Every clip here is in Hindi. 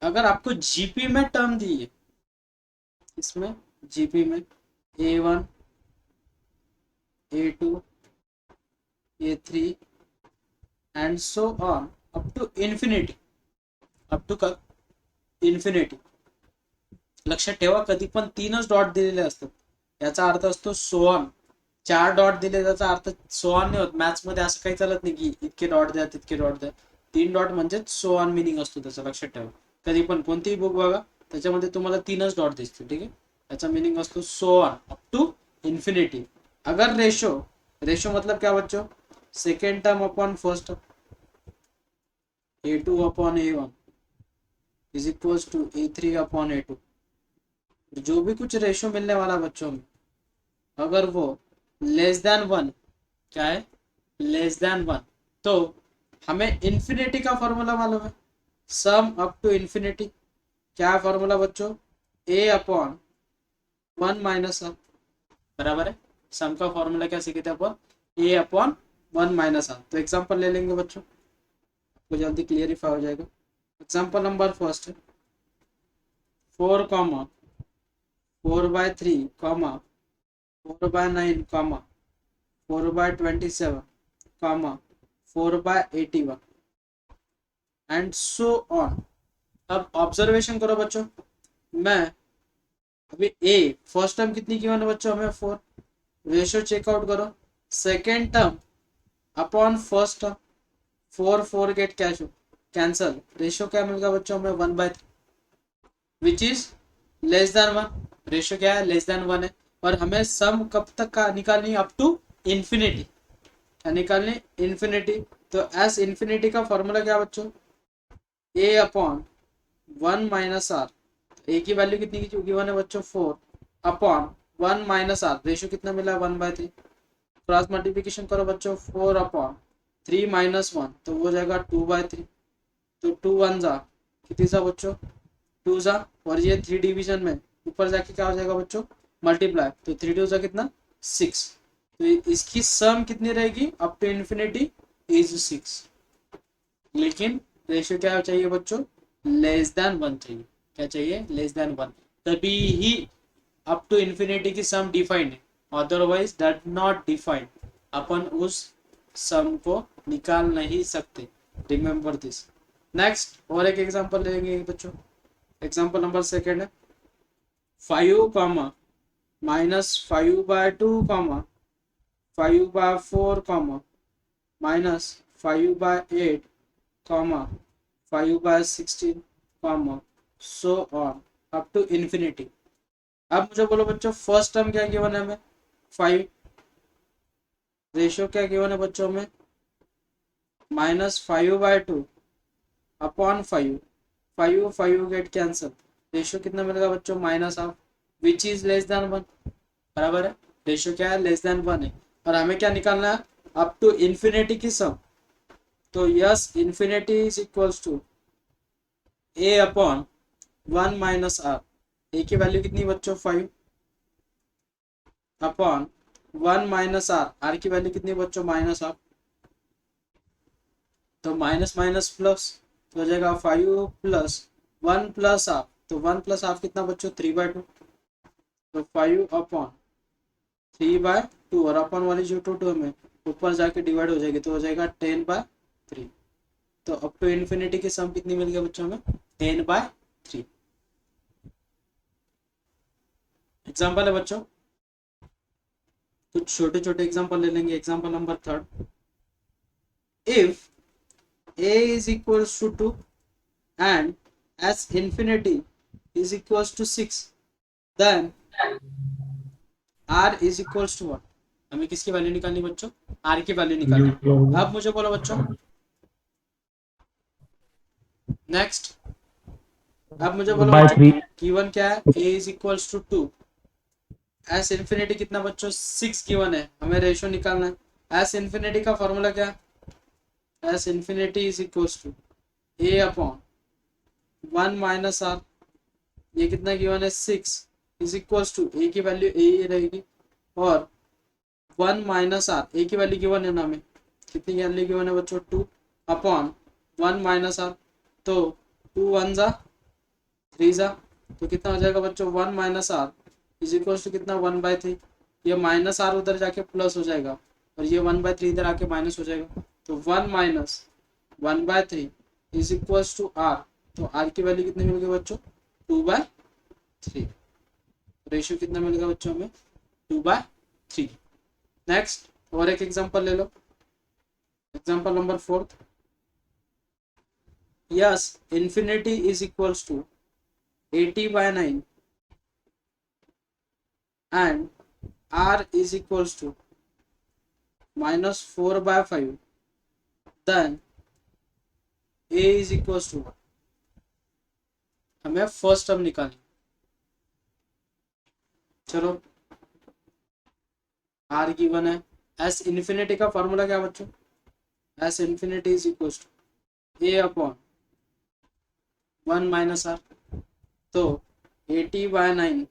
अगर आपको जीपी में टर्म दी है, इसमें जीपी में A1 A2 A3 and so on up to infinity, up to infinity. लक्षात ठेवा, कधी पण 3च डॉट दिलेले असतात, याचा अर्थ असतो सो ऑन. 4 डॉट दिले त्याचा अर्थ सो ऑन नाही होत. मॅथ्स मध्ये असं काही चालत नाही की इतके डॉट द्या तितके डॉट द्या. 3 डॉट म्हणजेच सो ऑन मिनिंग असतो त्याचा, लक्षात ठेवा. कधी पण कोणतीही बुक बघा, त्याच्यामध्ये तुम्हाला 3च डॉट दिसतील. ठीक आहे, याचा मिनिंग असतो so on up to infinity. अगर रेशो, रेशो मतलब क्या बच्चों, second term upon first term, A2 upon A1 is equals to A3 upon A2. जो भी कुछ रेशो मिलने वाला बच्चों में, अगर वो लेस देन वन, क्या है, लेस देन वन, तो हमें इन्फिनिटी का फॉर्मूला मालूम है, सम अप टू इन्फिनिटी. क्या फॉर्मूला बच्चों, a upon one minus are. बराबर है, सम का फॉर्मूला क्या सीखे थे अपन, ए अपॉन वन माइनस आर. तो एग्जांपल ले लेंगे बच्चों, आपको जल्दी क्लियरिफाई हो जाएगा. Example number first, 4 4/3 4/9 4/27 4/81 and so on. अब ऑब्जर्वेशन करो बच्चों, मैं अभी ए फर्स्ट टर्म कितनी की है बच्चों, हमें 4. रेशियो चेकआउट करो, second term upon first term, 4 4 get cancel, ratio क्या मिलेगा बच्चों हमें 1/3, which is less than 1. Ratio क्या है, लेस देन 1 है. और हमें सम कब तक का निकालनी है, अप टू इन्फिनिटी, निकालनी इन्फिनिटी. तो एस इन्फिनिटी का फॉर्मूला क्या बच्चों, a upon one minus are. ए की वैल्यू कितनी की गिवन है बच्चों, 4 upon one minus r, ratio कितना मिला, 1/3. क्रॉस मल्टीप्लीकेशन करो बच्चों, 4 अपॉन 3 माइनस 1, तो वो जाएगा 2/3. तो 2 1 जा कितनी सा बच्चों, 2 जा, और ये 3 डिवीजन में ऊपर जाके क्या हो जाएगा बच्चों, मल्टीप्लाई. तो 3 2 जा कितना, 6. तो इसकी सम कितनी रहेगी, अप टू इन्फिनिटी इज 6. लेकिन रेशियो क्या चाहिए बच्चों, लेस देन 1 चाहिए. क्या चाहिए, लेस देन 1. तभी ही अप टू इन्फिनिटी की सम डिफाइंड है, अदरवाइज दैट नॉट डिफाइंड. अपन उस सम को निकाल नहीं सकते, रिमेंबर दिस. नेक्स्ट और एक एग्जांपल लेंगे बच्चों. एग्जांपल नंबर सेकेंड है 5 comma -5/2 comma 5/4 comma -5/8 comma 5/16 comma so on up to infinity. अब मुझे बोलो बच्चों, फर्स्ट टर्म क्या गिवन है हमें, 5. रेशियो क्या गिवन है बच्चों में, -5/2 अपॉन 5. 5 5 गेट कैंसल, रेशियो कितना मिलेगा बच्चों, -1/2, विच इज लेस देन 1. बराबर है, रेशियो क्या है, लेस देन 1 है. और हमें क्या निकालना है, अप टू इन्फिनिटी की सम. तो S infinity is equals to A upon one minus are. ए की वैल्यू कितनी बच्चों, 5 upon one minus are. Are की वैल्यू कितनी बच्चों, -8. तो माइनस माइनस प्लस, तो हो जाएगा 5 प्लस 1 प्लस हाफ. तो 1 प्लस हाफ कितना बच्चों, 3/2. तो 5 अपॉन 3/2, और अपॉन वाली जो 2 में ऊपर जाके डिवाइड हो जाएगी, तो हो जाएगा 10/3. तो अप टू इन्फिनिटी की सम कितनी मिल गई बच्चों में, 10/3. एग्जाम्पल है बच्चों, कुछ छोटे छोटे एग्जाम्पल ले लेंगे. Example number third, if a is equals to 2 and s infinity is equals to 6, then r is equals to 1. हमें किसकी वैल्यू निकालनी बच्चों, r की वैल्यू निकालनी. अब मुझे बोलो बच्चों, नेक्स्ट, अब मुझे बोलो बच्चों, गिवन क्या है, a is equals to 2, s infinity कितना बच्चों, 6 गिवन है, हमें रेशियो निकालना है. s इन्फिनिटी का फॉर्मूला क्या है, s infinity is equals to a upon 1 minus r. ये कितना गिवन है, 6 इज इक्वल्स टू ए की वैल्यू ए ही रहेगी, और 1 माइनस आर. ए की वैल्यू गिवन है ना हमें, कितनी वैल्यू गिवन है बच्चों, 2 अपॉन 1 माइनस आर. तो 2 1 जा 3 सा, तो कितना हो जाएगा बच्चों 1 minus r is equal to कितना 1/3। ये माइनस आर उधर जाके प्लस हो जाएगा और ये 1/3 इधर आके माइनस हो जाएगा, तो 1 minus 1/3 is equal to r. तो आर की वैल्यू कितनी मिल गई बच्चों 2/3। रेशियो कितना मिलेगा बच्चों हमें 2/3। नेक्स्ट और एक एग्जांपल ले लो, example number 4। S infinity is equals to 80/9 and r is equals to -4/5, then a is equals to what? हमें फर्स्ट टर्म निकालनी। चलो r गिवन है, एस इन्फिनिटी का फॉर्मूला क्या बच्चों, s infinity is equals to a upon 1 minus r. तो 80/9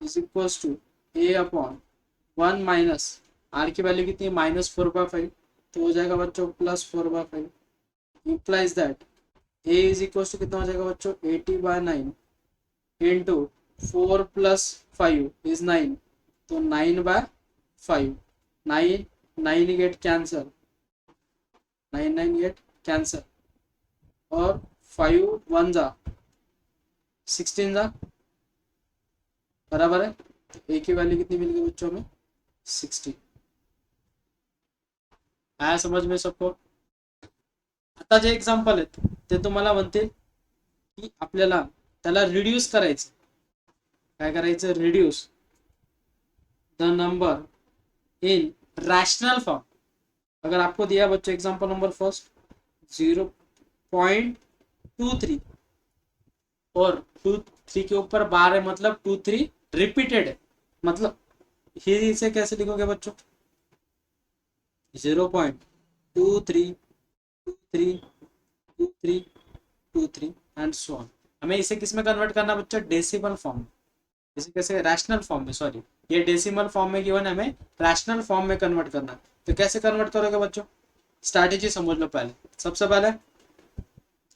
is equals to a upon 1 minus r की वैल्यू कितनी है -4/5, तो हो जाएगा बच्चों +4/5। implies that a is equal to कितना हो जाएगा बच्चों 80/9 इंटू 4 + 5 इज 9, तो 9/5। 9 9 गेट कैंसल, 9 9 गेट कैंसल और 5 1 जा 16 जा बराबर है। तो a की वैल्यू कितनी मिल गई बच्चों में 60। आया समझ में सबको। आता जे एक्झाम्पल आहेत ते तुम्हाला म्हणतील की आपल्याला त्याला रिड्यूस करायचं, काय करायचं reduce the number in rational form. अगर आपको दिया बच्चों एग्जांपल नंबर फर्स्ट 0.23 और 2 3 के ऊपर बार है मतलब 2 3 रिपीटेड है, मतलब ही इसे कैसे लिखोगे बच्चों 0.23 23 23 23 एंड सो ऑन। हमें इसे किस में कन्वर्ट करना बच्चों डेसिमल फॉर्म में, इसे कैसे रैशनल फॉर्म में, सॉरी ये डेसिमल फॉर्म में गिवन है, हमें रैशनल फॉर्म में कन्वर्ट करना। तो कैसे कन्वर्ट करोगे बच्चों, स्ट्रैटेजी समझ लो पहले। सबसे पहले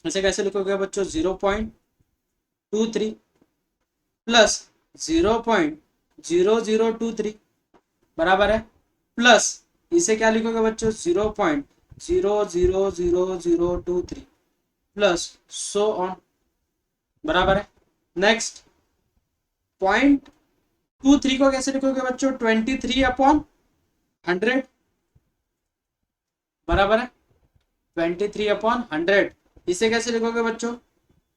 इसे कैसे लिखोगे बच्चों 0.23 प्लस 0.0023 बराबर है, प्लस इसे क्या लिखोगे बच्चों 0.000023 प्लस सो ऑन बराबर है। नेक्स्ट 0.23 को कैसे लिखोगे बच्चों 23/100 बराबर है 23/100। इसे कैसे लिखोगे बच्चों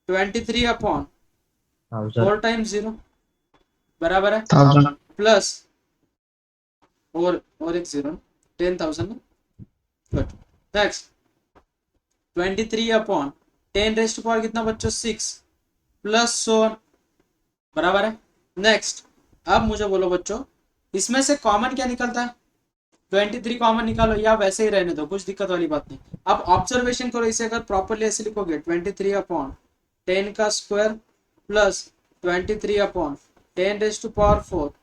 23/4 टाइम्स 0 बराबर है 1000 प्लस और एक 0 10,000। गुड। नेक्स्ट 23/10 कितना बच्चों 6 प्लस सो बराबर है। नेक्स्ट अब मुझे बोलो बच्चों इसमें से कॉमन क्या निकलता है 23 कॉमन निकालो या वैसे ही रहने दो, कुछ दिक्कत वाली बात नहीं। अब ऑब्जर्वेशन करो, इसे अगर प्रॉपरली ऐसे लिखोगे 23/10 का square plus 23/10⁴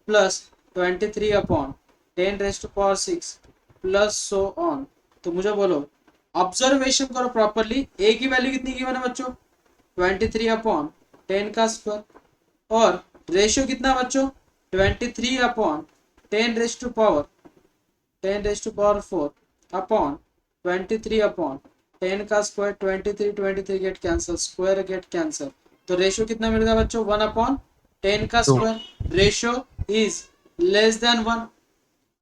plus 23/10⁶ plus so on. तो मुझे बोलो ऑब्जर्वेशन करो प्रॉपरली, ए की वैल्यू कितनी गिवन है बच्चों 23/10 का स्क्वायर और रेशियो कितना बच्चों 23/10⁴ अपॉन 23/10 का square 23 get cancel, square get cancel, तो रेशियो कितना मिलेगा बच्चों 1/10 का square. Ratio is less than 1,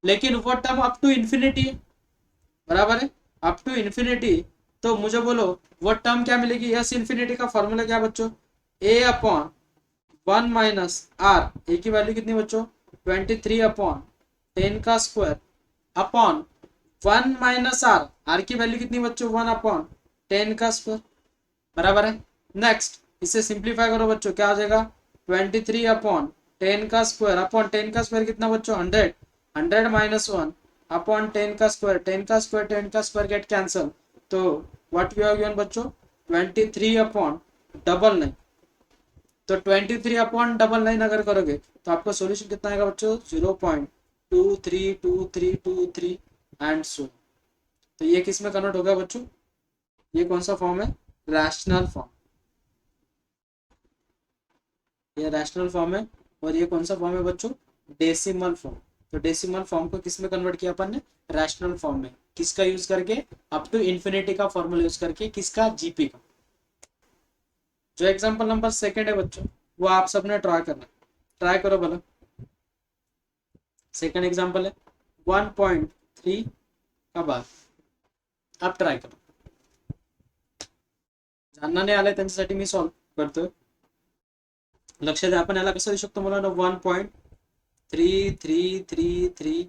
लेकिन वो टर्म अप टू इन्फिनिटी है बराबर है अप टू इन्फिनिटी। तो मुझे बोलो वो टर्म क्या मिलेगी, यस इन्फिनिटी का फॉर्मूला क्या बच्चों a/1 माइनस आर, ए की वैल्यू कितनी बच्चों 23/10 का square upon 1 minus are, are की वैल्यू कितनी बच्चों 1/10 का स्क्वायर बराबर है। नेक्स्ट इसे सिंप्लीफाई करो बच्चों, क्या हो जाएगा 23/10 का स्क्वायर अपॉन 10 का स्क्वायर कितना बच्चों 100, 100 माइनस 1 अपॉन 10 का स्क्वायर, 10 का स्क्वायर 10 का स्क्वायर गेट कैंसल, तो व्हाट यू हैव गिवन बच्चों 23/9। तो 23/9 अगर करोगे तो आपका सॉल्यूशन कितना आएगा बच्चों 0.232323 एंड सो। तो ये किस में कन्वर्ट होगा बच्चों, ये कौन सा फॉर्म है रैशनल फॉर्म। ये रैशनल फॉर्म है और ये कौन सा फॉर्म है बच्चों, डेसिमल फॉर्म। तो डेसिमल फॉर्म को किस में कन्वर्ट किया अपन ने, रैशनल फॉर्म में। किसका यूज करके, अप टू इन्फिनिटी का फॉर्मूला यूज करके, किसका, जीपी का। जो एग्जांपल नंबर सेकंड है बच्चों, वो आप सबने ट्राई करना, ट्राई करो भला। सेकंड एग्जांपल है 1.3 का बाद, आप ट्राय करा, ज्यांना नाही आलंय त्यांच्यासाठी मी सॉल्व्ह करतोय। लक्ष द्या, आपण याला कसं देऊ शकतो मुलांना, 1.3333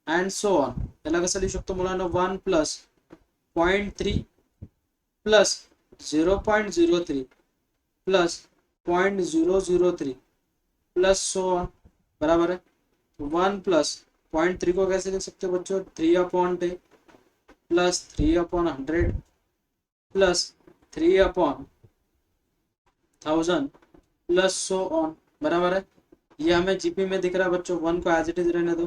अँड सो ऑन। याला कसं लिहू शकतो मुलांना, 1 plus 0.3 plus 0.03 plus 0.003 plus so on, बराबर है। 1 प्लस 0.3 को कैसे लिख सकते हो बच्चों, 3/10 plus 3/100 plus 3/1000 plus so on, बराबर है। ये हमें जीपी में दिख रहा है बच्चों, 1 को एज इट इज रहने दो।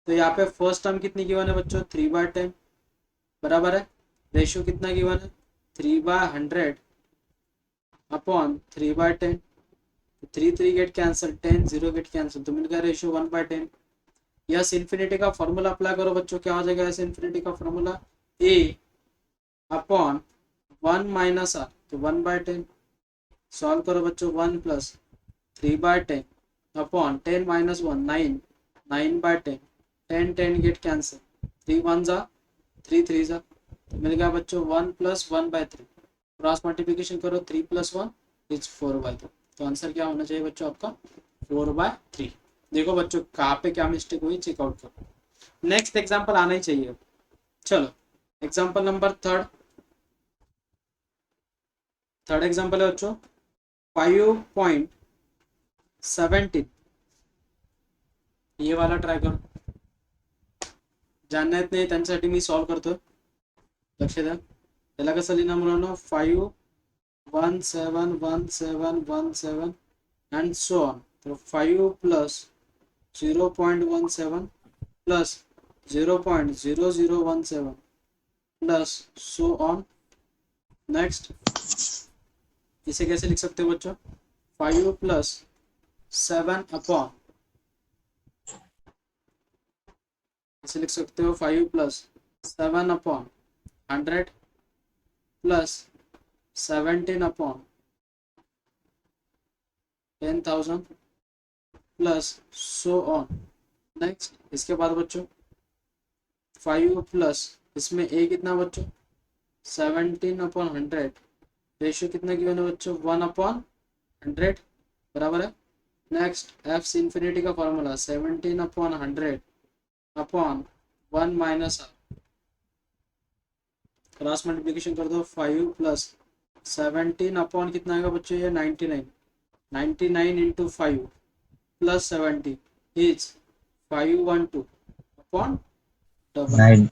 तो यहाँ पे फर्स्ट टर्म कितनी गिवन है बच्चों, 3/10, बराबर है। रेशियो कितना गिवन है, 3/100 upon 3/10। 3 get cancel, 10 0 get cancel, तो मिल गया रेशियो 1/10। यस इन्फिनिटी का फॉर्मूला अप्लाई करो बच्चों, क्या हो जाएगा, यस इन्फिनिटी का formula a upon 1 minus r, तो 1/10। सॉल्व करो बच्चों, 1 plus 3/10 upon 10 minus 1 9, 9/10, 10 10 get cancel, 3 1 जा 3 3 जा, तो मिल गया बच्चों 1 प्लस 1/3। क्रॉस मल्टीप्लीकेशन करो, 3 प्लस 1 इज 4/3। तो आंसर क्या होना चाहिए बच्चों आपका, 4/3। देखो बच्चों कहाँ पे क्या मिस्टेक हुई, चेकआउट करो। नेक्स्ट एग्जाम्पल आना ही चाहिए। चलो एग्जाम्पल नंबर थर्ड एग्जाम्पल है बच्चों 5.17। ये वाला ट्राय करो, ज्यांना येत नाही त्यांच्यासाठी मी सॉल्व करतो, लक्ष द्या। त्याला कसं लिहिणार मुलांना, 5 1 7 1 7 1 7 and so on। तो 5 plus 0.17 plus 0.0017 plus so on. Next इसे कैसे लिख सकते हो बच्चों, 5 प्लस 7 अपॉन, इसे लिख सकते हो 5 plus 7 upon 100 plus 17 upon 10,000 plus so on. Next इसके बाद बच्चों 5 प्लस, इसमें ए कितना बच्चों, 17/100, रेशियो कितना गिवन है बच्चों, 1/100, बराबर है। नेक्स्ट एफ सी इन्फिनिटी का formula 17/100 upon 1 minus r. Cross multiplication कर दो, 5 प्लस 17 अपॉन कितना आएगा बच्चों, ये 99, 99 इंटू 5 प्लस 70 इज 512 अपॉन 9।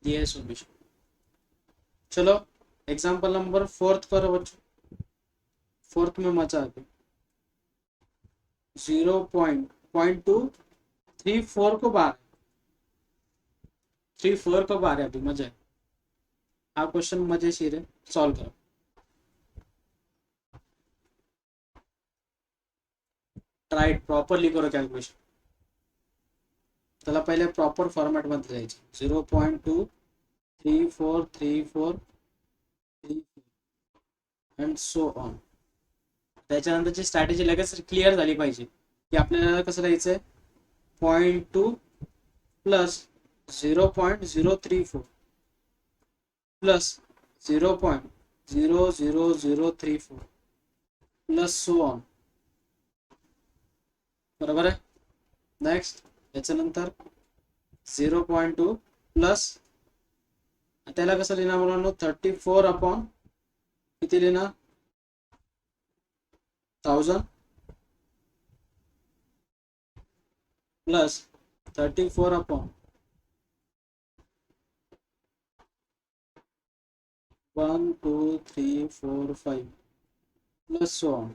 ये है सॉल्यूशन। चलो एग्जांपल नंबर फोर्थ करो बच्चों, फोर्थ में मजा आ गई। 0.234 को बार 34 को बार है, अभी मजा है। आप क्वेश्चन मजेशीर है, सॉल्व करो। ट्राय प्रॉपरली करो कॅल्क्युलेशन, त्याला पहिले प्रॉपर फॉर्मॅट मध्ये जायचं। 0.23434 अँड सो ऑन। त्याच्यानंतरची स्ट्रॅटेजी लगेच क्लिअर झाली पाहिजे की आपल्याला कसं लिहायचंय, 0.2 plus 0.034 plus 0.00034 plus so on, बरोबर आहे। नेक्स्ट याच्यानंतर 0.2 प्लस, त्याला कसं लिहिणार मुलांनो, 34 अपॉन किती लिहिणार, 1000 plus 34 upon 1 2 3 4 5 plus so on.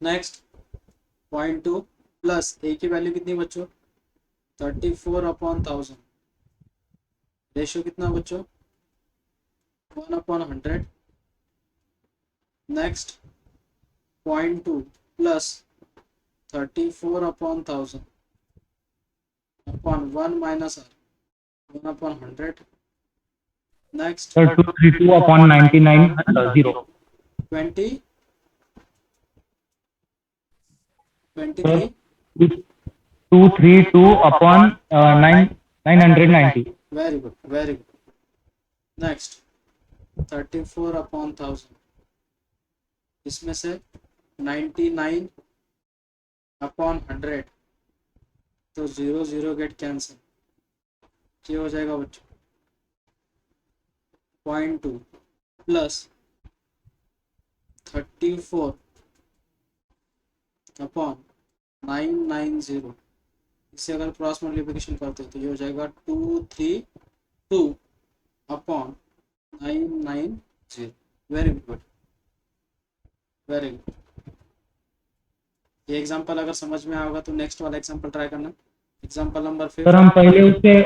Next 0.2 plus A की वैल्यू कितनी बच्चों, 34 अपॉन 1000, रेशियो कितना बच्चों, 1/100। Next 0.2 plus 34 upon 1000 upon 1 minus r 1 upon 100. Next Sir, 232 upon 99, 0. 20 Sir, 23. 232 upon 990. Very good, very good. Next 34 upon 1000, इसमें से 99 अपॉन 100, तो 0 0 गेट कैंसिल. ये हो जाएगा बच्चों 0.2 प्लस 34 अपॉन 990. इसे अगर क्रॉस मल्टीप्लिकेशन करते हैं तो ये हो जाएगा 232 upon 990. Very good, very good. ये एग्जांपल अगर समझ में आएगा तो नेक्स्ट वाला एग्जांपल ट्राई करना. Example number 5. सर हम पहले उसे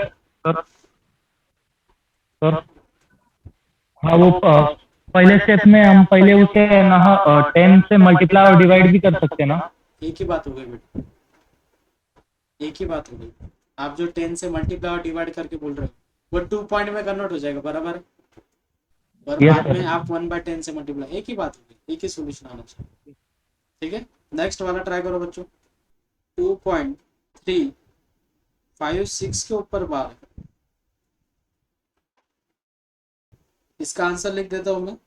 सर हाँ वो पहले स्टेप में हम पहले उसे ना 10 से मल्टीप्लाई और डिवाइड भी कर सकते हैं ना. एक ही बात हो गई बेटा, एक ही बात हो गई. आप जो 10 से मल्टीप्लाई और डिवाइड करके बोल रहे हो वो 2 पॉइंट में कन्वर्ट हो जाएगा, बराबर है. और Yes, बाद sir. में आप 1/10 से मल्टीप्लाई. एक ही बात हो गई, एक ही सोल्यूशन आना चाहिए. ठीक है, नेक्स्ट वाला ट्राई करो बच्चों. 2.356 के ऊपर 12. इसका आंसर लिख देता हूं मैं,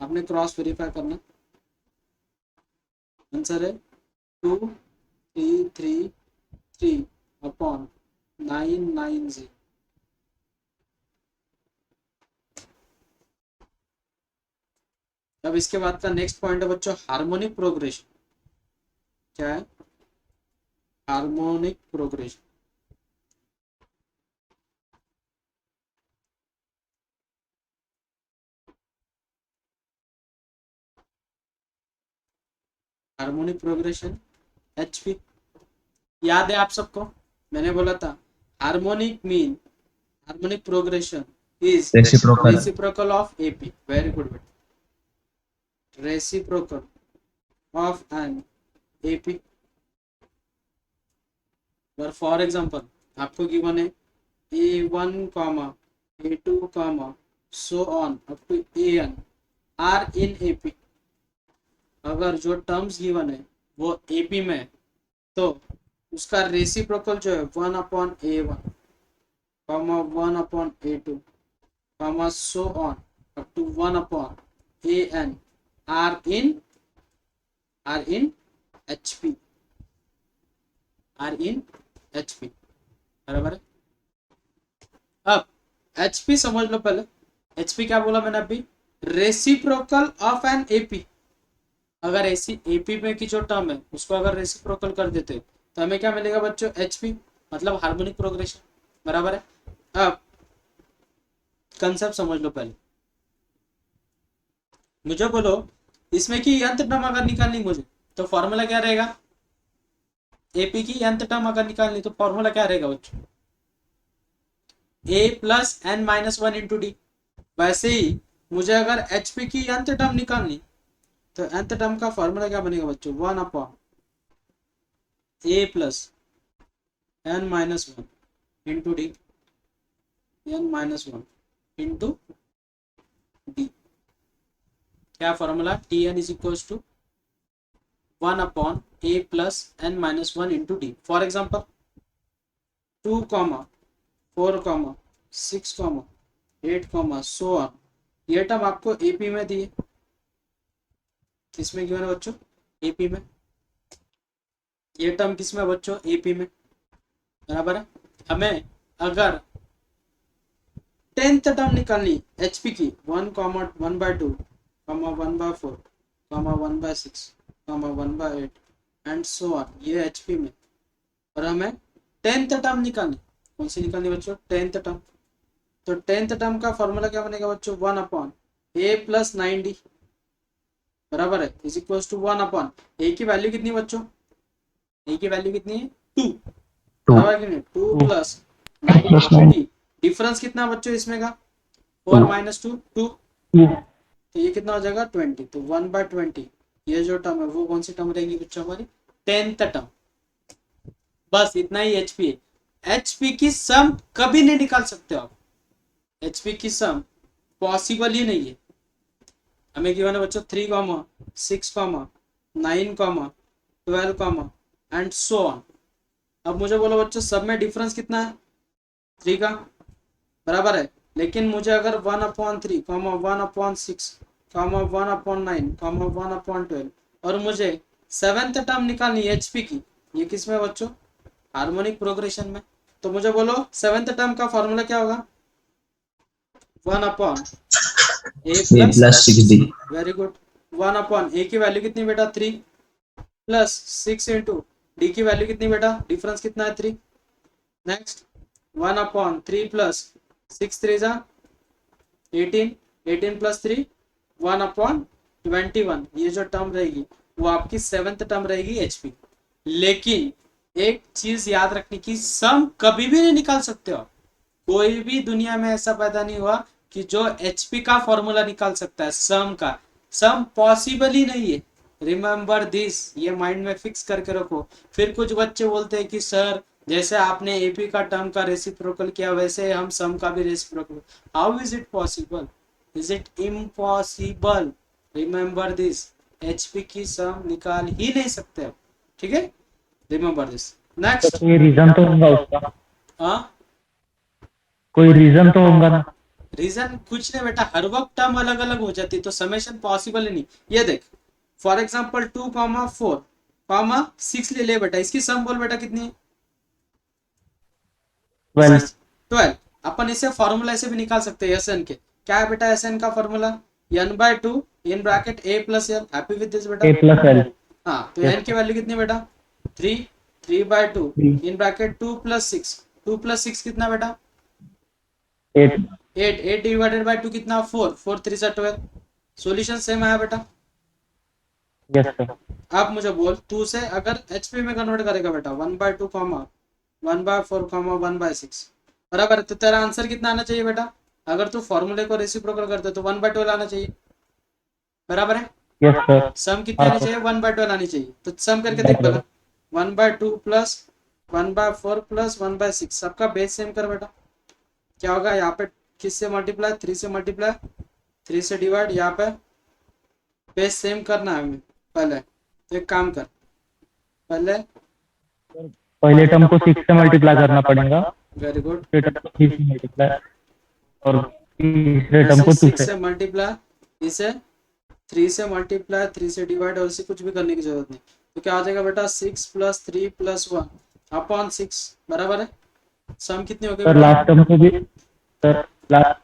आपने क्रॉस वेरीफाई करना. आंसर है 2333 अपॉन 990. अब इसके बाद का नेक्स्ट पॉइंट है बच्चों हार्मोनिक प्रोग्रेशन. क्या है? Harmonic progression. Harmonic progression HP. याद है आप सबको, मैंने बोला था harmonic mean harmonic progression is reciprocal of AP. Very good बेटा, reciprocal of an AP. For example आपको गिवन है A1 A2 so on up to AN are in AP. अगर जो टर्म्स गिवन है वो AP में तो उसका रेसिप्रोकल जो है 1 upon A1 1 upon A2 so on up to 1 upon AN are in HP. बराबर है. अब HP समझ लो पहले. HP क्या बोला मैंने अभी? Reciprocal of an AP. अगर ऐसी AP में की जो टर्म है उसको अगर रेसिप्रोकल कर देते तो हमें क्या मिलेगा बच्चों? HP, मतलब हार्मोनिक प्रोग्रेशन. बराबर है. अब कंसेप्ट समझ लो पहले. मुझे बोलो इसमें की nth टर्म अगर निकालनी मुझे तो फॉर्मूला क्या रहेगा? AP की nth टर्म अगर निकालनी तो फॉर्मूला क्या रहेगा बच्चों? A plus n minus 1 into D. वैसे ही मुझे अगर HP की nth टर्म निकालनी तो nth टर्म का फॉर्मूला क्या बनेगा बच्चों? 1 upon A plus n minus 1 into D, n minus 1 into D. क्या formula? Tn is equals to 1 upon A plus n minus 1 into D. For example 2, 4, 6, 8, so on. ये टर्म आपको AP में दिए. किसमें गिवन है बच्चों? AP में. ये टर्म किसमें बच्चों? AP में. बराबर है. हमें अगर 10th टर्म निकालनी HP की 1/2 1/4 1/6 1/8 एंड सो ऑन, ये HP में. और हमें 10th टर्म निकालनी. कौन सी निकालनी बच्चों? 10th term. तो 10th टर्म का फॉर्मूला क्या बनेगा बच्चों? 1 अपॉन A प्लस 9D. बराबर है, is equal to 1 upon A की वैल्यू कितनी बच्चों? A की वैल्यू कितनी है? 2. बराबर कि नहीं? 2 प्लस 9D. डिफरेंस कितना बच्चों इसमें का? 4 माइनस 2 2. तो ये कितना हो जाएगा? 20. तो 1/20 ये जो टर्म है वो कौन सी टर्म रहेगी बच्चों हमारी, 10th टर्म। बस इतना ही एचपी है। एचपी की सम कभी नहीं निकाल सकते आप, एचपी की सम पॉसिबल ही नहीं है। हमें गिवन है बच्चों 3 comma 6 comma 9 comma 12 comma and so on. अब मुझे बोलो बच्चों सब में डिफरेंस कितना है, 3 का, बराबर है। लेकिन मुझे अगर 1/3 कॉमा 1/6 कॉमा 1/9 कॉमा 1/12 और मुझे 7th टर्म निकालनी है एचपी की, ये किस में बच्चों, हार्मोनिक प्रोग्रेशन में। तो मुझे बोलो 7th टर्म का फॉर्मूला क्या होगा, 1/a A plus, plus 6d। Very good. 1/a की वैल्यू कितनी बेटा 3 प्लस 6 इंटू डी की वैल्यू कितनी बेटा, डिफरेंस कितना है 3। नेक्स्ट 1/3 प्लस 6 3 जा 18, 18 प्लस 3 1/21। ये जो टर्म रहेगी वो आपकी 7th टर्म रहेगी एचपी। लेकिन एक चीज याद रखने की, सम कभी भी नहीं निकाल सकते हो। कोई भी दुनिया में ऐसा पैदा नहीं हुआ कि जो एचपी का फॉर्मूला निकाल सकता है सम का, सम पॉसिबल ही नहीं है। रिमेंबर दिस, ये माइंड में फिक्स करके रखो। फिर कुछ बच्चे बोलते हैं कि सर जैसे आपने एपी का टर्म का रेसिप्रोकल किया वैसे हम सम का भी reciprocal, how is it possible, is it impossible. Remember this, HP की सम निकाल ही नहीं सकते आप, ठीक है, रिमेंबर दिस। नेक्स्ट, कोई रीजन तो होगा उसका, हाँ कोई रीजन तो होगा ना। रीजन कुछ नहीं बेटा, हर वक्त टर्म अलग अलग हो जाती है तो समेशन पॉसिबल ही नहीं। ये देख फॉर एग्जांपल 2,4,6 ले ले बेटा, इसकी सम बोल बेटा कितनी है, 12 12। अपन इसे फॉर्मूला ऐसे भी निकाल सकते हैं एस एन के, क्या है बेटा एस एन का formula, n/2 in bracket a plus L, happy with this बेटा। a plus l। हाँ तो Yes. n की वैल्यू कितनी बेटा 3, 3/2 3 इन ब्रैकेट 2 प्लस 6, 2 प्लस 6 कितना बेटा 8 8, 8 डिवाइडेड बाय 2 कितना 4, 4 3 12। सॉल्यूशन सेम आया बेटा। Yes sir. अब मुझे बोल तू से अगर एचपी में कन्वर्ट करेगा बेटा 1/2 कॉमा 1/4 कॉमा 1/6, बराबर है। तो तेरा आंसर कितना आना चाहिए बेटा, अगर तू फॉर्मूले को रेसिप्रोकल करते तो 1/12 आना चाहिए, बराबर है। Yes sir. सम कितनी हाँ आनी सर। चाहिए 1/12 आनी चाहिए। तो सम करके देख पहला, 1/2 प्लस 1/4 प्लस 1/6, सबका बेस सेम कर बेटा। क्या होगा यहाँ पे, किससे मल्टीप्लाई, 3 से मल्टीप्लाई, 3 से डिवाइड, यहाँ पे बेस सेम करना है हमें पहले। तो एक काम कर पहले, पहले टर्म को 6 से मल्टीप्लाई करना पड़ेगा, वेरी गुड, दूसरे टर्म को 3 से मल्टीप्लाई और तीसरे टर्म ऐसे को 2 6 से। से मल्टीप्लाई, इसे 3 से मल्टीप्लाई, 3 से डिवाइड, और इसे कुछ भी करने की जरूरत नहीं। तो क्या आ जाएगा बेटा 6 प्लस 3 प्लस 1 अपॉन 6, बराबर है। सम कितनी हो गई सर बेटा, लास्ट टर्म को भी, सर लास्ट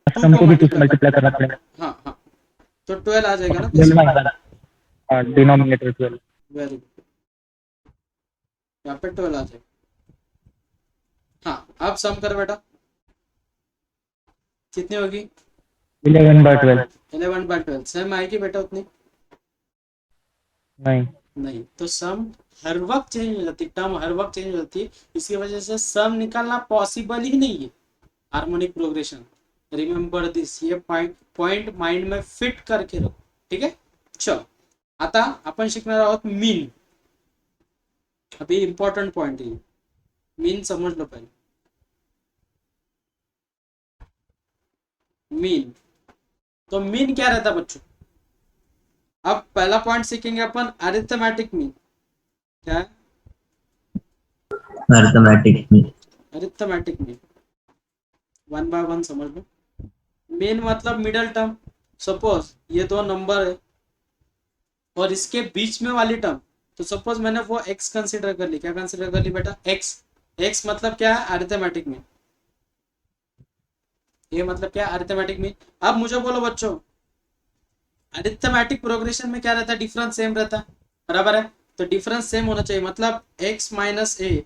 2 टर्म को को भी 2 से मल्टीप्लाई, मल्टीप्लाई करना पड़ेगा। हाँ हाँ, तो 12 आ जाएगा ना बेस 12 में, आएगा। हाँ डिनोमिनेटर 12। वेरी गुड, यहाँ पे 12 आ जाएगा। हाँ अब सम कर बेटा, कितनी होगी 11/12। 11/12, सेम आएगी बेटा उतनी नहीं। नहीं। तो सम हर वक्त चेंज हो जाती है, टर्म हर वक्त चेंज हो जाती है, इसकी वजह से सम निकालना पॉसिबल ही नहीं है हार्मोनिक प्रोग्रेशन। रिमेंबर दिस, ये पॉइंट माइंड में फिट करके रखो, ठीक है। चलो आता आपण शिकणार आहोत मीन। अभी इंपॉर्टंट पॉइंट है, मीन समझ लो पहले। मीन, तो मीन क्या रहता है बच्चों, अब पहला पॉइंट सीखेंगे अपन अरिथमेटिक मीन। क्या है अरिथमेटिक में अरिथमेटिक मीन, 1 बाय 1 समझ लो। मीन मतलब मिडल टर्म, सपोज ये दो नंबर है और इसके बीच में वाली टर्म, तो सपोज मैंने वो x कंसीडर कर ली, क्या कंसीडर कर ली बेटा x। x मतलब क्या है अरिथमेटिक मीन, ये मतलब क्या अरिथमेटिक मीन। अब मुझे बोलो बच्चों अरिथमेटिक प्रोग्रेशन में क्या रहता है, डिफरेंस सेम रहता है, बराबर है। तो डिफरेंस सेम होना चाहिए, मतलब x minus A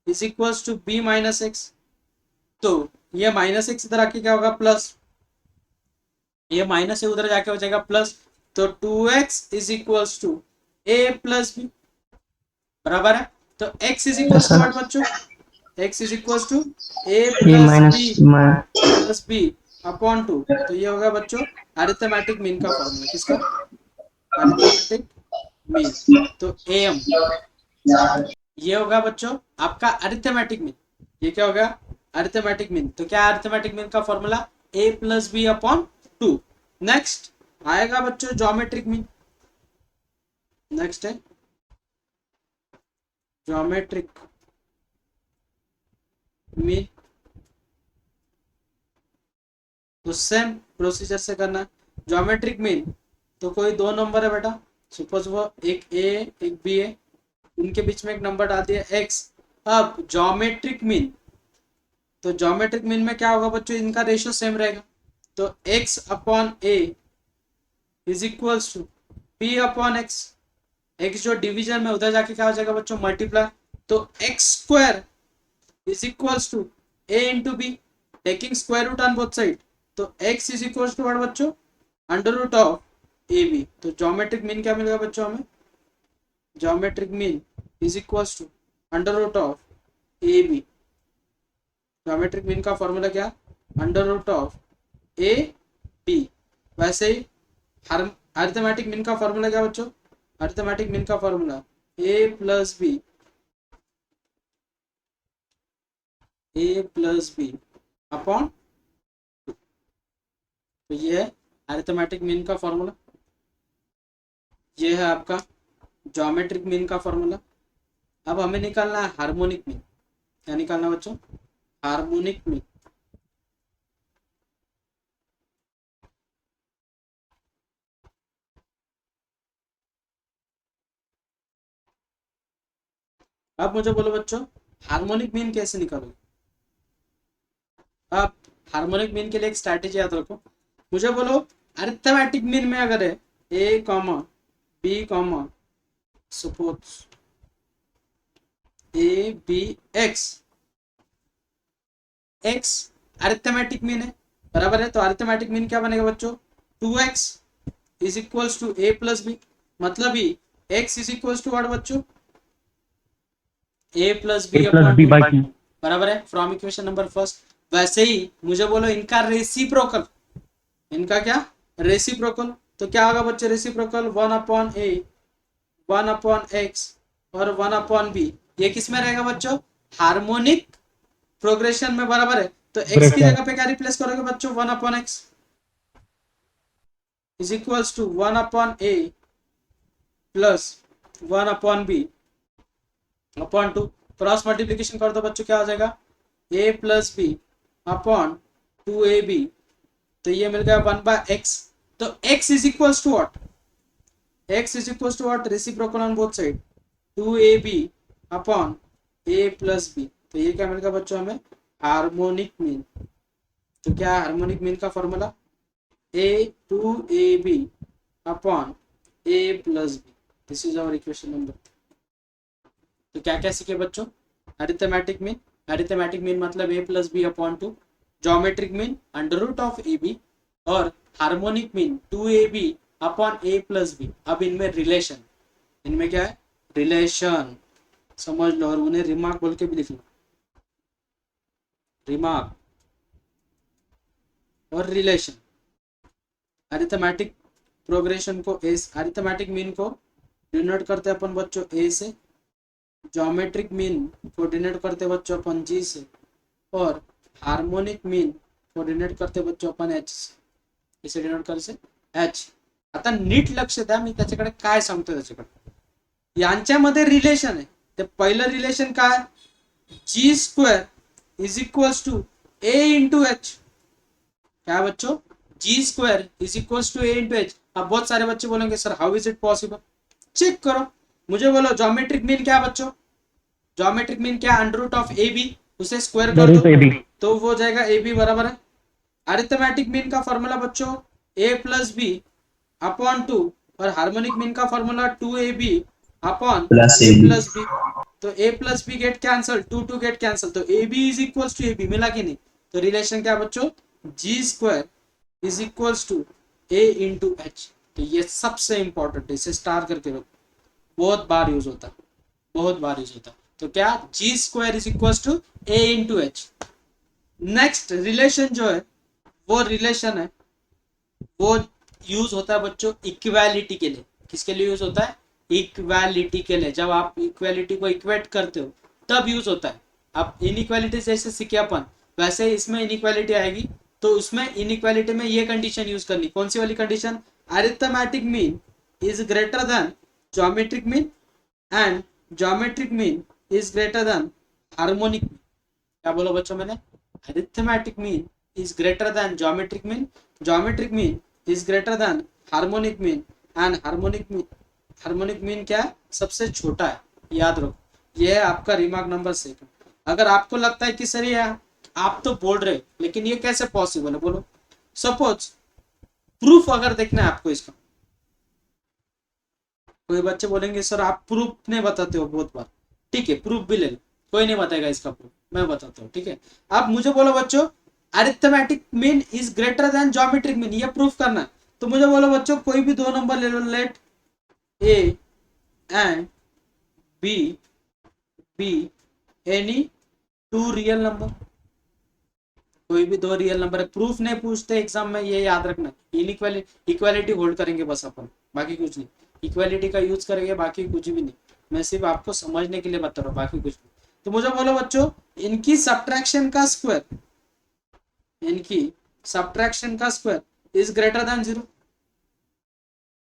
is equal to b minus x. तो ये माइनस एक्स इधर आके क्या होगा प्लस, ये माइनस ए उधर जाके हो जाएगा प्लस। तो 2x is equal to a plus b, बराबर है। तो x is equal to what बच्चों, x is equal to a a plus minus b plus B upon 2। तो ये होगा बच्चों अरिथमेटिक मीन का फॉर्मूला, किसका अरिथमेटिक मीन। तो AM ये होगा बच्चों आपका अरिथमेटिक मीन। ये क्या होगा? Arithmetic mean. तो क्या अरिथमेटिक मीन का फॉर्मूला? A+B/2। नेक्स्ट आएगा बच्चों ज्योमेट्रिक मीन। नेक्स्ट है ज्योमेट्रिक मीन। तो सेम प्रोसीजर से करना है ज्योमेट्रिक मीन। तो कोई दो नंबर है बेटा, सपोज वो एक A एक B है, इनके बीच में एक नंबर डाल दिया x। अब ज्योमेट्रिक मीन, तो ज्योमेट्रिक मीन में क्या होगा बच्चों? इनका रेशियो सेम रहेगा। तो x/a is equals to p/x। x जो डिवीजन में उधर जाके क्या हो जाएगा बच्चों? मल्टीप्लाई। तो x² is equals to a into B, taking square root on both side. तो x is equals to what बच्चों? Under root of ab। तो ज्योमेट्रिक मीन क्या मिलेगा बच्चों हमें? Geometric mean is equals to under root of ab। Geometric mean का फॉर्मूला क्या? Under root of ab। वैसे ही अरिथमेटिक मीन का फॉर्मूला क्या बच्चों? अरिथमेटिक मीन का फॉर्मूला a+b अपॉन। तो ये है अरिथमेटिक मीन का फॉर्मूला। ये है आपका ज्योमेट्रिक मीन का फॉर्मूला। अब हमें निकालना है हार्मोनिक मीन। क्या निकालना बच्चों? Harmonic mean. अब मुझे बोलो बच्चों हार्मोनिक मीन कैसे निकालोगे? अब हार्मोनिक मीन के लिए एक स्ट्रैटेजी याद रखो। मुझे बोलो अरिथमेटिक मीन में अगर है a comma b comma suppose a b x, x arithmetic mean है बराबर है। तो अरिथमेटिक मीन क्या बनेगा बच्चों? 2x is equals to a+b। मतलब ही x is equals to what बच्चों? a+b/2 बराबर है फ्रॉम इक्वेशन नंबर फर्स्ट। वैसे ही मुझे बोलो इनका रेसिप्रोकल। इनका क्या? रेसिप्रोकल। तो क्या होगा बच्चे रेसिप्रोकल? 1/a 1/x और 1/b। ये किस में रहेगा बच्चों? हार्मोनिक प्रोग्रेशन में बराबर है। तो x की जगह पे क्या रिप्लेस करोगे बच्चों? 1/x is equals to 1/a plus 1/b upon 2। Cross multiplication कर दो बच्चों, क्या हो जाएगा? a+b/2ab। तो ये मिल गया 1/x। तो x is equals to what? x is equals to what? Reciprocal on both side 2ab/a+b। तो ये क्या मिल गया बच्चों हमें? Harmonic mean. तो क्या है हार्मोनिक मीन का formula? a2ab/a+b। This is our equation number. तो क्या क्या सीखे बच्चों? Arithmetic mean. अरिथमेटिक मीन मतलब a+b/2। Geometric mean under root of ab। और हार्मोनिक मीन 2ab/a+b। अब इनमें रिलेशन, इनमें क्या है? रिलेशन समझ लो और उन्हें रिमार्क बोल के भी लिख लो। रिमार्क और रिलेशन। अरिथमेटिक प्रोग्रेशन को अरिथमेटिक मीन को डिनोट करते हैं अपन बच्चों a से, ज्योमेट्रिक मीन को डिनोट करते बच्चों अपन g से, और हार्मोनिक मीन को डिनोट करते बच्चों अपन h से। इसे डिनोट करायचे h। आता नीट लक्ष द्या, मी त्याच्याकडे काय सांगतो त्याच्याकडे। यांच्यामध्ये रिलेशन आहे। ते पहिलं रिलेशन काय? g² is equals to a into h। क्या बच्चों? g² is equals to a into h। अब बहुत सारे बच्चे बोलेंगे sir how is it possible? Check करो, मुझे बोलो ज्योमेट्रिक मीन क्या बच्चों? ज्योमेट्रिक मीन क्या? अंडर रूट ऑफ ab, उसे स्क्वायर कर दो तो वो हो जाएगा ab बराबर है। अरिथमेटिक मीन का फॉर्मूला बच्चों a+b/2 और हार्मोनिक मीन का फॉर्मूला 2ab/a+b। तो a+b get cancel, 2 get cancel, तो ab is equals to ab मिला कि नहीं? तो रिलेशन क्या बच्चों? g² is equals to a into h। तो ये सबसे इंपॉर्टेंट है, इसे स्टार करके रखो, बहुत बार यूज होता है, बहुत बार यूज होता है। तो क्या? g² is equals to a into h। Next relation जो है वो रिलेशन है वो यूज होता है बच्चों इक्वालिटी के लिए। किसके लिए यूज होता है? इक्वालिटी के लिए। जब आप इक्वालिटी को इक्वेट करते हो तब यूज होता है। अब इनइक्वालिटी जैसे सीखे अपन, वैसे इसमें इनइक्वालिटी आएगी, तो उसमें इनइक्वालिटी में ये कंडीशन यूज करनी। कौन सी वाली condition? Arithmetic mean is greater then geometric mean and geometric mean is greater then harmonic mean. क्या बोला बच्चों मैंने? Arithmetic mean is greater than geometric mean is greater than harmonic mean and harmonic mean क्या है? सबसे छोटा है। याद रखो, ये है आपका रिमार्क नंबर 6। अगर आपको लगता है कि सर ये आप तो बोल रहे लेकिन ये कैसे पॉसिबल है, बोलो। सपोज प्रूफ अगर देखना है आपको इसका, कोई बच्चे बोलेंगे सर आप प्रूफ नहीं बताते हो बहुत बार, ठीक है प्रूफ भी ले लो, कोई नहीं बताएगा इसका प्रूफ, मैं बताता हूँ, ठीक है। आप मुझे बोलो बच्चों arithmetic mean is greater then geometric mean, ये प्रूफ करना है। तो मुझे बोलो बच्चों कोई भी दो नंबर ले लो, let A and B be any two real number, कोई भी दो रियल नंबर है। प्रूफ नहीं पूछते एग्जाम में, ये याद रखना। इक्वालिटी होल्ड करेंगे बस अपन, बाकी कुछ नहीं। इक्वालिटी का यूज करेंगे, बाकी कुछ भी नहीं। मैं सिर्फ आपको समझने के लिए बता रहा हूँ, बाकी कुछ नहीं। तो मुझे बोलो बच्चों इनकी सब्ट्रैक्शन का स्क्वायर, इनकी सब्ट्रैक्शन का स्क्वायर इज ग्रेटर देन 0,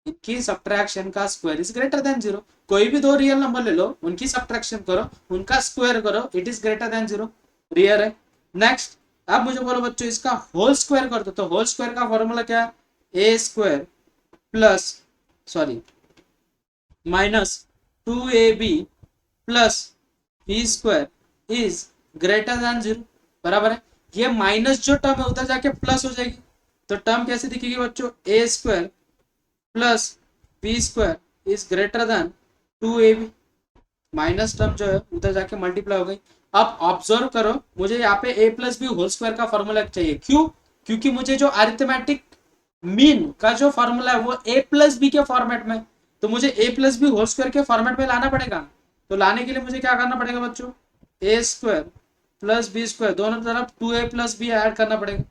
इनकी सब्ट्रैक्शन का स्क्वायर इज ग्रेटर देन 0। कोई भी दो रियल नंबर ले लो, उनकी सब्ट्रैक्शन करो, उनका स्क्वायर करो, it is greater than 0, real है। नेक्स्ट अब मुझे बोलो बच्चों इसका होल स्क्वायर कर दो, तो होल स्क्वायर का फॉर्मूला क्या है? A square plus sorry minus 2ab plus B square is greater than 0, बराबर है। ये माइनस जो टर्म है उधर जाके प्लस हो जाएगी, तो टर्म कैसे दिखेगी बच्चों? A square plus B square is greater than 2ab, minus term जो है उधर जाके मल्टीप्लाई हो गई। अब ऑब्जर्व करो, मुझे यहाँ पे a plus b whole square का फॉर्मूला चाहिए। क्यों? क्योंकि मुझे जो अरिथमेटिक मीन का जो फॉर्मूला है वो a प्लस बी के फॉर्मेट में, तो मुझे a plus b whole square के फॉर्मेट में लाना पड़ेगा। तो लाने के लिए मुझे क्या करना पड़ेगा बच्चों? A square plus B square, दोनों तरफ 2a प्लस बी ऐड करना पड़ेगा।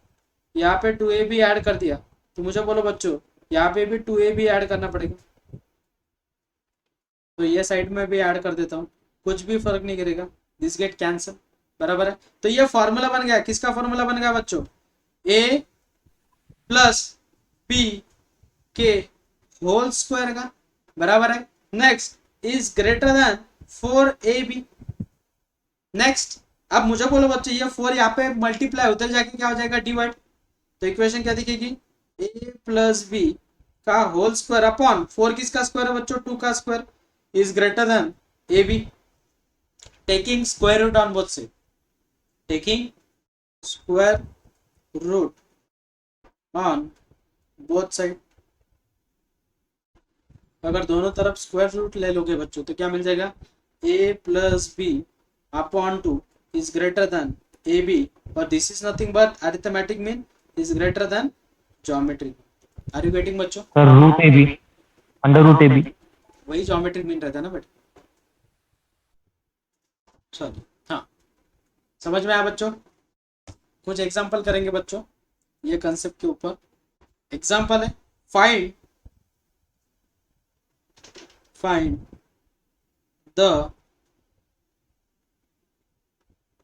यहाँ पे 2ab ऐड कर दिया, तो मुझे बोलो बच्चों यहाँ पे भी 2ab ऐड करना पड़ेगा, तो ये साइड में भी ऐड कर देता हूँ, कुछ भी फर्क नहीं करेगा, दिस गेट कैंसिल, बराबर है। तो ये फॉर्मूला बन गया, किसका फॉर्मूला बन गया बच्चों? a प्लस बी के होल स्क्वायर का, बराबर है। Next is greater then 4ab। Next अब मुझे बोलो बच्चों ये 4 यहाँ पे मल्टीप्लाई उधर जाके क्या हो जाएगा? डिवाइड। तो इक्वेशन क्या दिखेगी? a प्लस बी का होल स्क्वायर अपॉन 4 किसका स्क्वायर है बच्चों? 2 का square is greater than ab, taking square root on both side, taking square root on both side. अगर दोनों तरफ स्क्वायर रूट ले लोगे बच्चों तो क्या मिल जाएगा? a plus B upon 2 is greater than ab, और this is nothing but arithmetic mean is greater than geometric। Are you getting बच्चों? Sir root A B, under root A B, वही geometric mean रहता है ना बेटा, सॉरी। हाँ समझ में आया बच्चों? कुछ एग्जांपल करेंगे बच्चों ये कंसेप्ट के ऊपर। एग्जांपल है find the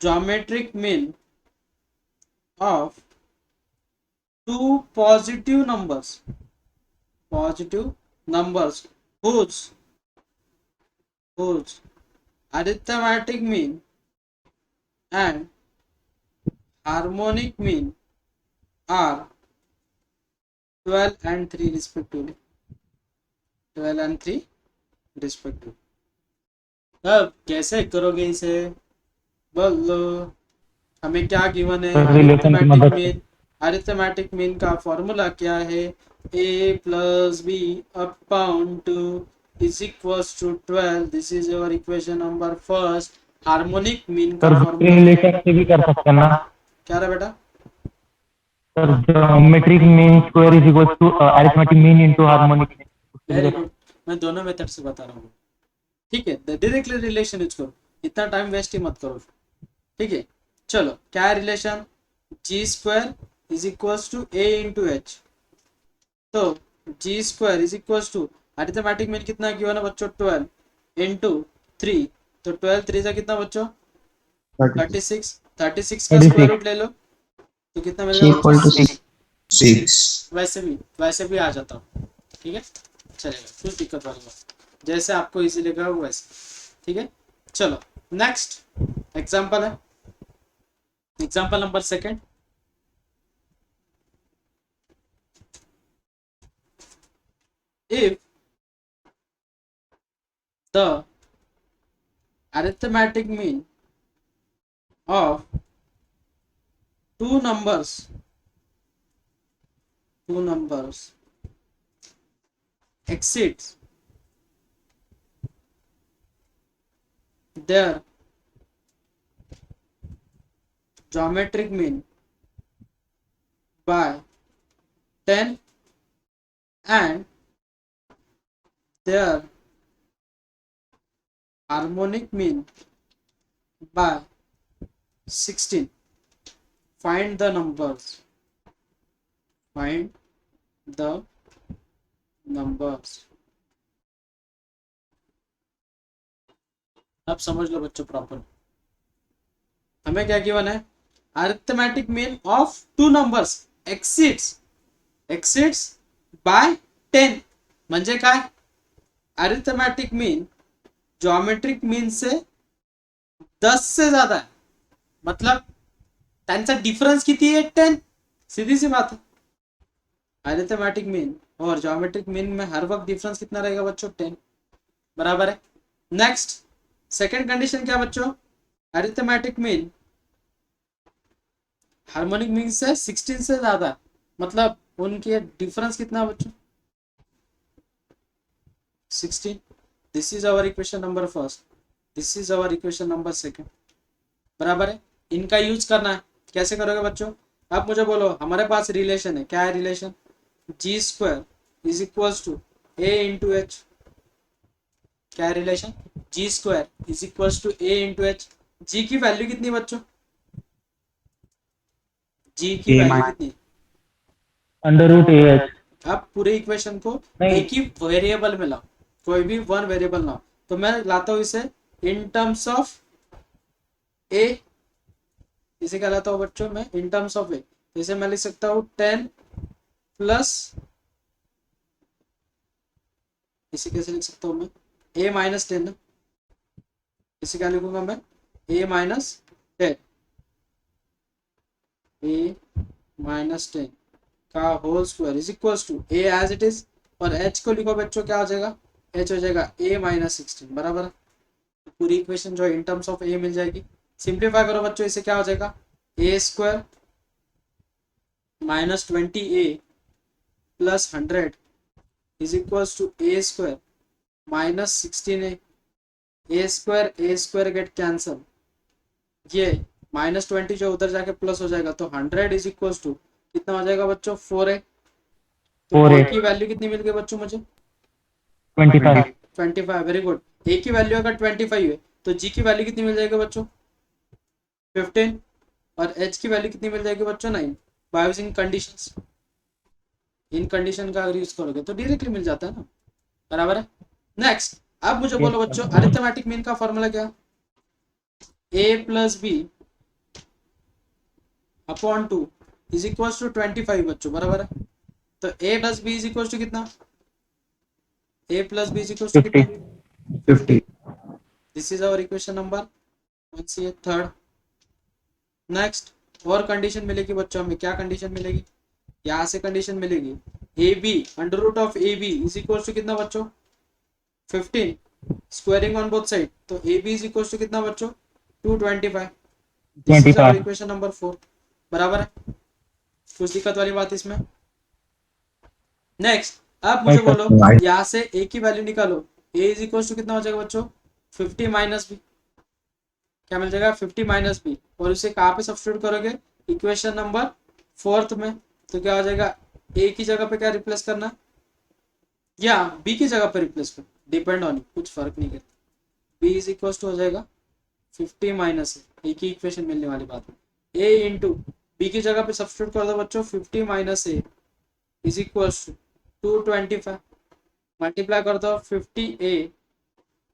geometric mean of two positive numbers whose arithmetic mean and harmonic mean are 12 and 3 respectively, 12 and 3 respectively। अब कैसे करोगे इसे बोलो? हमें क्या गिवन है? अरिथमेटिक मीन का फॉर्मूला क्या है? a plus B upon 2 is equals to 12, this is your equation number first. Harmonic mean का फॉर्मूला रिलेशन से भी कर सकते हैं ना? क्या रहा बेटा? Sir geometric mean square is equal to arithmetic mean into harmonic. Very good, मैं दोनों मेथड से बता रहा हूँ, ठीक है। डायरेक्टली रिलेशन यूज करो, इतना टाइम वेस्ट ही मत करो, ठीक है। चलो क्या है relation? G square is equal to A into H, तो G square is equal to arithmetic mean कितना गिवन है बच्चों 12 इंटू 3, तो 12 3 से कितना बच्चों 36, 36 का स्क्वायर 36 रूट ले लो तो कितना मिलेगा C बच्चों equal to 6। 6. वैसे भी आ जाता हूँ, ठीक है, चलेगा, कुछ दिक्कत वाली बात, जैसे आपको इजी लगा वैसे, ठीक है। चलो नेक्स्ट एग्जांपल है, example number second. if the arithmetic mean of two numbers exceeds their geometric mean by 10 and their harmonic mean by 16, find the numbers, find the numbers। अब समझ लो बच्चों प्रॉपर, हमें क्या गिवन है, arithmetic mean of two numbers exceeds by 10 म्हणजे काय, अरिथमेटिक मीन ज्योमेट्रिक मीन से 10 से ज्यादा है, मतलब त्यांचा डिफरेंस किती है 10, सीधी सी बात है। अरिथमेटिक मीन और ज्योमेट्रिक मीन में हर वक्त डिफरेंस कितना रहेगा बच्चों 10, बराबर है। नेक्स्ट सेकंड कंडीशन क्या बच्चों, अरिथमेटिक मीन हार्मोनिक मीन से 16 से ज्यादा है, मतलब उनके डिफरेंस कितना है बच्चों 16। This is our equation number first, this is our equation number second, बराबर है। इनका यूज करना है, कैसे करोगे बच्चों, अब मुझे बोलो हमारे पास रिलेशन है, क्या है relation, G square is equals to A into H, क्या है relation, G square is equals to A into H. G की वैल्यू कितनी बच्चों, जी की वैल्यू कितनी, अंडर रूट ए एच। अब पूरे इक्वेशन को नहीं। एक ही वेरिएबल में लाओ, कोई भी वन वेरिएबल लाओ, तो मैं लाता हूँ इसे इन टर्म्स ऑफ ए, इसे क्या लाता हूँ बच्चों मैं इन टर्म्स ऑफ ए, तो इसे मैं लिख सकता हूँ 10 प्लस, इसे कैसे लिख सकता हूँ मैं, ए माइनस 10 ना, इसे क्या लिखूंगा मैं, ए माइनस 10, ए माइनस 10 का whole square is equals to A as it is, और एच को लिखो बच्चों क्या हो जाएगा, एच हो जाएगा ए माइनस 16, बराबर है। तो पूरी इक्वेशन जो इन टर्म्स ऑफ ए मिल जाएगी, सिंप्लीफाई करो बच्चों, इसे क्या हो जाएगा, A square minus 20 A plus 100 is equals to A square minus 16 A square get cancel, ये माइनस 20 जो उधर जाके प्लस हो जाएगा, तो 100 इज इक्वल्स टू कितना हो जाएगा बच्चों 4a, तो 4 की वैल्यू कितनी मिल गई बच्चों मुझे 25। 25, वेरी गुड। ए की वैल्यू अगर 25 है तो जी की वैल्यू कितनी मिल जाएगी बच्चों 15, और एच की वैल्यू कितनी मिल जाएगी बच्चों 9, by using conditions. In condition का अगर यूज करोगे तो डायरेक्टली मिल जाता है ना, बराबर है। नेक्स्ट अब मुझे बोलो बच्चों अरिथमेटिक मीन का फॉर्मूला क्या, A plus B upon 2 is equal to 25 बच्चों, बराबर है। तो A plus B is equal to कितना, A plus B is equal to कितना 50। This is our equation number 1 C third. Next और कंडीशन मिलेगी बच्चों हमें, क्या कंडीशन मिलेगी, यहाँ से कंडीशन मिलेगी A B under root of A B is equal to कितना बच्चों 15, स्क्वायरिंग ऑन बोथ साइड, तो A B is equal to कितना बच्चों 225। This is our equation number 4, बराबर है, कुछ दिक्कत वाली बात इसमें। नेक्स्ट अब मुझे बोलो यहाँ से ए की वैल्यू निकालो, ए इज इक्वल टू कितना हो जाएगा बच्चों 50 माइनस बी, क्या मिल जाएगा 50 माइनस बी, और उसे कहाँ पे सब्स्टिट्यूट करोगे इक्वेशन नंबर 4 में, तो क्या हो जाएगा ए की जगह पे क्या रिप्लेस करना या बी की जगह पे रिप्लेस कर, डिपेंड ऑन, कुछ फर्क नहीं करता, बी इज इक्वल टू हो जाएगा 50 माइनस ए की इक्वेशन मिलने वाली बात है, ए इंटू बी की जगह पे सब्स्टिट्यूट कर दो बच्चों 50 minus A is equal to 225, multiply कर दो 50a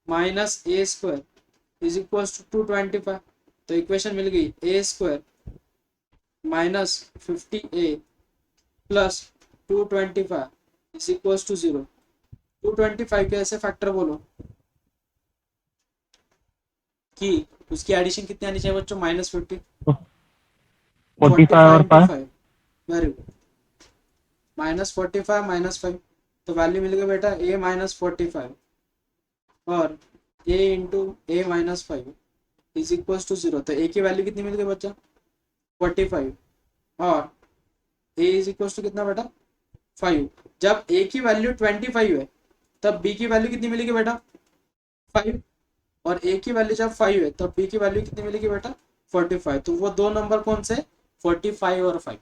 minus A square is equal to 225। तो इक्वेशन मिल गई A square minus 50a plus 225 is equal to 0। 225 के ऐसे फैक्टर बोलो कि उसकी एडिशन कितनी आनी चाहिए बच्चों, -50, 45 और 5 5। वेरी गुड, -45 -5, तो वैल्यू मिल गई बेटा a -45 और a into a -5 is equal to 0। तो a की वैल्यू कितनी मिल गई बच्चा 45 और a इज इक्वल टू कितना बेटा 5। जब a की वैल्यू 25 है तब b की वैल्यू कितनी मिलेगी बेटा 5, और a की वैल्यू जब 5 है तब b की वैल्यू कितनी मिलेगी बेटा 45। तो वो दो नंबर कौन से 45 और 5।